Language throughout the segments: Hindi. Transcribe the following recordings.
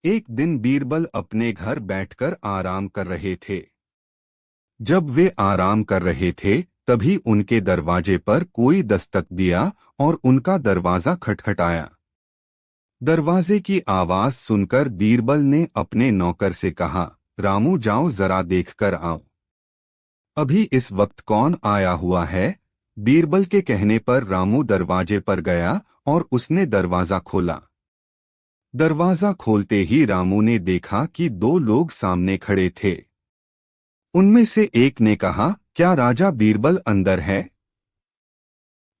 एक दिन बीरबल अपने घर बैठकर आराम कर रहे थे। जब वे आराम कर रहे थे तभी उनके दरवाजे पर कोई दस्तक दिया और उनका दरवाजा खटखटाया। दरवाजे की आवाज सुनकर बीरबल ने अपने नौकर से कहा, रामू जाओ जरा देखकर आओ। अभी इस वक्त कौन आया हुआ है? बीरबल के कहने पर रामू दरवाजे पर गया और उसने दरवाजा खोला। दरवाजा खोलते ही रामू ने देखा कि दो लोग सामने खड़े थे। उनमें से एक ने कहा, क्या राजा बीरबल अंदर है?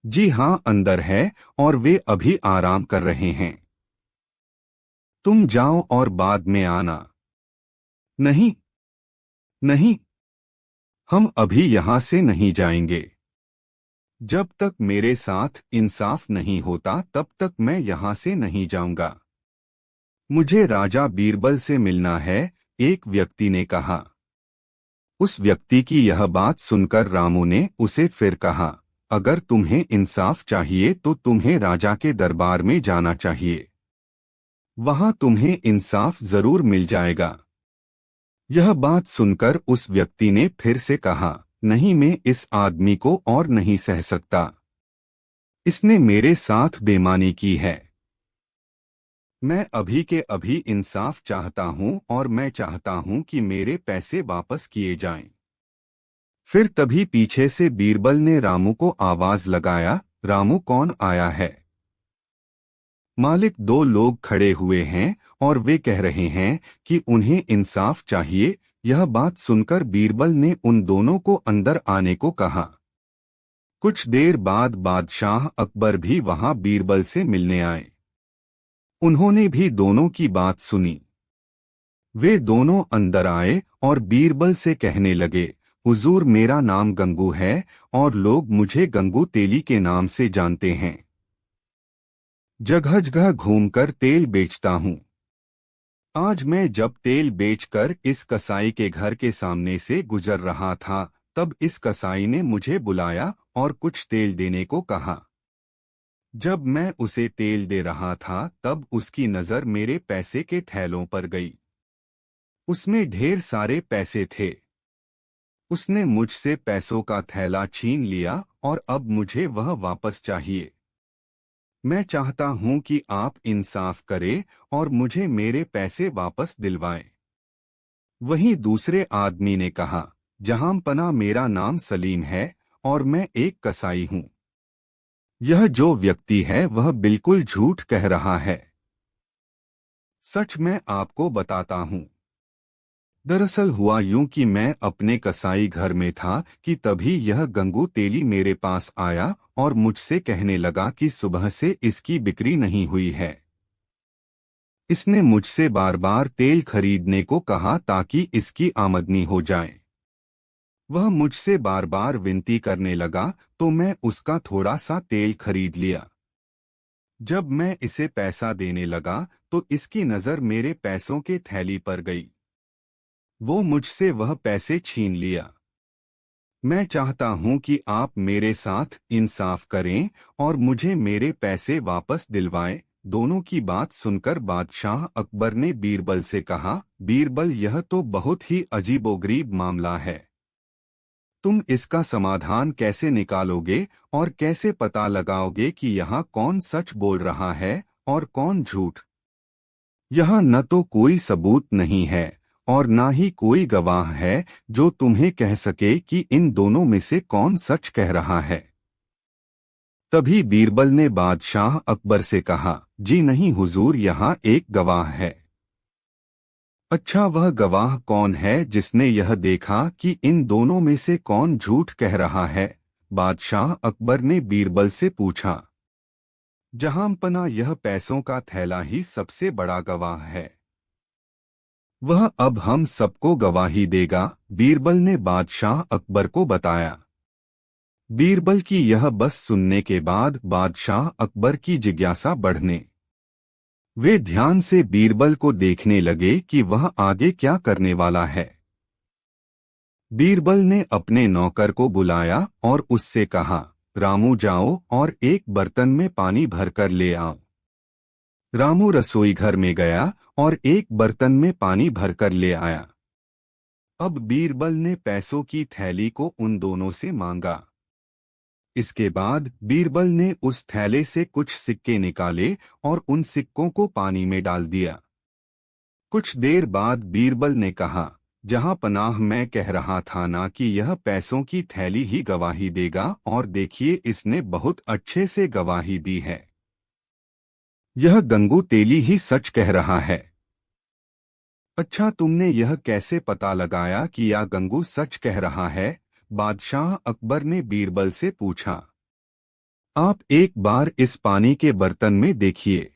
जी हाँ, अंदर है और वे अभी आराम कर रहे हैं। तुम जाओ और बाद में आना। नहीं, नहीं, हम अभी यहां से नहीं जाएंगे। जब तक मेरे साथ इंसाफ नहीं होता तब तक मैं यहां से नहीं जाऊंगा। मुझे राजा बीरबल से मिलना है, एक व्यक्ति ने कहा। उस व्यक्ति की यह बात सुनकर रामू ने उसे फिर कहा, अगर तुम्हें इंसाफ चाहिए तो तुम्हें राजा के दरबार में जाना चाहिए। वहां तुम्हें इंसाफ जरूर मिल जाएगा। यह बात सुनकर उस व्यक्ति ने फिर से कहा, नहीं, मैं इस आदमी को और नहीं सह सकता। इसने मेरे साथ बेईमानी की है। मैं अभी के अभी इंसाफ चाहता हूं और मैं चाहता हूं कि मेरे पैसे वापस किए जाएं। फिर तभी पीछे से बीरबल ने रामू को आवाज लगाया, रामू कौन आया है? मालिक, दो लोग खड़े हुए हैं और वे कह रहे हैं कि उन्हें इंसाफ चाहिए। यह बात सुनकर बीरबल ने उन दोनों को अंदर आने को कहा। कुछ देर बाद बादशाह अकबर भी वहां बीरबल से मिलने आए। उन्होंने भी दोनों की बात सुनी। वे दोनों अंदर आए और बीरबल से कहने लगे, हुजूर, मेरा नाम गंगू है और लोग मुझे गंगू तेली के नाम से जानते हैं। जगह जगह घूमकर तेल बेचता हूं। आज मैं जब तेल बेचकर इस कसाई के घर के सामने से गुजर रहा था तब इस कसाई ने मुझे बुलाया और कुछ तेल देने को कहा। जब मैं उसे तेल दे रहा था तब उसकी नजर मेरे पैसे के थैलों पर गई। उसमें ढेर सारे पैसे थे। उसने मुझसे पैसों का थैला छीन लिया और अब मुझे वह वापस चाहिए। मैं चाहता हूं कि आप इंसाफ करें और मुझे मेरे पैसे वापस दिलवाएं। वहीं दूसरे आदमी ने कहा, जहांपना, मेरा नाम सलीम है और मैं एक कसाई हूं। यह जो व्यक्ति है वह बिल्कुल झूठ कह रहा है। सच मैं आपको बताता हूं। दरअसल हुआ यूं कि मैं अपने कसाई घर में था कि तभी यह गंगू तेली मेरे पास आया और मुझसे कहने लगा कि सुबह से इसकी बिक्री नहीं हुई है। इसने मुझसे बार बार तेल खरीदने को कहा ताकि इसकी आमदनी हो जाए। वह मुझसे बार बार विनती करने लगा तो मैं उसका थोड़ा सा तेल खरीद लिया। जब मैं इसे पैसा देने लगा तो इसकी नज़र मेरे पैसों के थैली पर गई। वो मुझसे वह पैसे छीन लिया। मैं चाहता हूं कि आप मेरे साथ इंसाफ करें और मुझे मेरे पैसे वापस दिलवाएं। दोनों की बात सुनकर बादशाह अकबर ने बीरबल से कहा, बीरबल, यह तो बहुत ही अजीबोगरीब मामला है। तुम इसका समाधान कैसे निकालोगे और कैसे पता लगाओगे कि यहाँ कौन सच बोल रहा है और कौन झूठ? यहाँ न तो कोई सबूत नहीं है और ना ही कोई गवाह है जो तुम्हें कह सके कि इन दोनों में से कौन सच कह रहा है। तभी बीरबल ने बादशाह अकबर से कहा, जी नहीं हुजूर, यहाँ एक गवाह है। अच्छा, वह गवाह कौन है जिसने यह देखा कि इन दोनों में से कौन झूठ कह रहा है? बादशाह अकबर ने बीरबल से पूछा। जहांपना, यह पैसों का थैला ही सबसे बड़ा गवाह है। वह अब हम सबको गवाही देगा, बीरबल ने बादशाह अकबर को बताया। बीरबल की यह बस सुनने के बाद बादशाह अकबर की जिज्ञासा बढ़ने। वे ध्यान से बीरबल को देखने लगे कि वह आगे क्या करने वाला है। बीरबल ने अपने नौकर को बुलाया और उससे कहा, रामू जाओ और एक बर्तन में पानी भरकर ले आओ। रामू रसोई घर में गया और एक बर्तन में पानी भरकर ले आया। अब बीरबल ने पैसों की थैली को उन दोनों से मांगा। इसके बाद बीरबल ने उस थैले से कुछ सिक्के निकाले और उन सिक्कों को पानी में डाल दिया। कुछ देर बाद बीरबल ने कहा, जहां पनाह मैं कह रहा था ना कि यह पैसों की थैली ही गवाही देगा, और देखिए इसने बहुत अच्छे से गवाही दी है। यह गंगू तेली ही सच कह रहा है। अच्छा, तुमने यह कैसे पता लगाया कि यह गंगू सच कह रहा है? बादशाह अकबर ने बीरबल से पूछा। आप एक बार इस पानी के बर्तन में देखिए।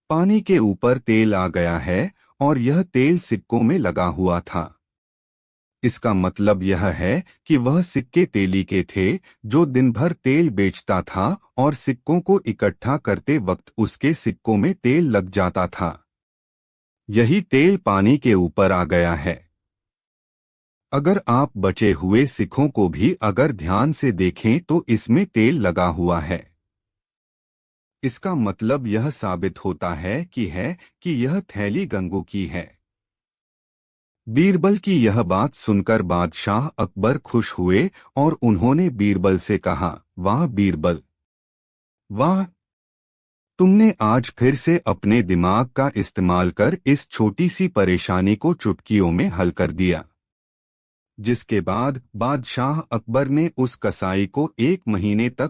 पानी के ऊपर तेल आ गया है और यह तेल सिक्कों में लगा हुआ था। इसका मतलब यह है कि वह सिक्के तेली के थे, जो दिन भर तेल बेचता था और सिक्कों को इकट्ठा करते वक्त उसके सिक्कों में तेल लग जाता था। यही तेल पानी के ऊपर आ गया है। अगर आप बचे हुए सिक्कों को भी अगर ध्यान से देखें तो इसमें तेल लगा हुआ है। इसका मतलब यह साबित होता है कि यह थैली गंगू की है। बीरबल की यह बात सुनकर बादशाह अकबर खुश हुए और उन्होंने बीरबल से कहा, वाह बीरबल, वाह! तुमने आज फिर से अपने दिमाग का इस्तेमाल कर इस छोटी सी परेशानी को चुटकियों में हल कर दिया। जिसके बाद बादशाह अकबर ने उस कसाई को 1 महीने तक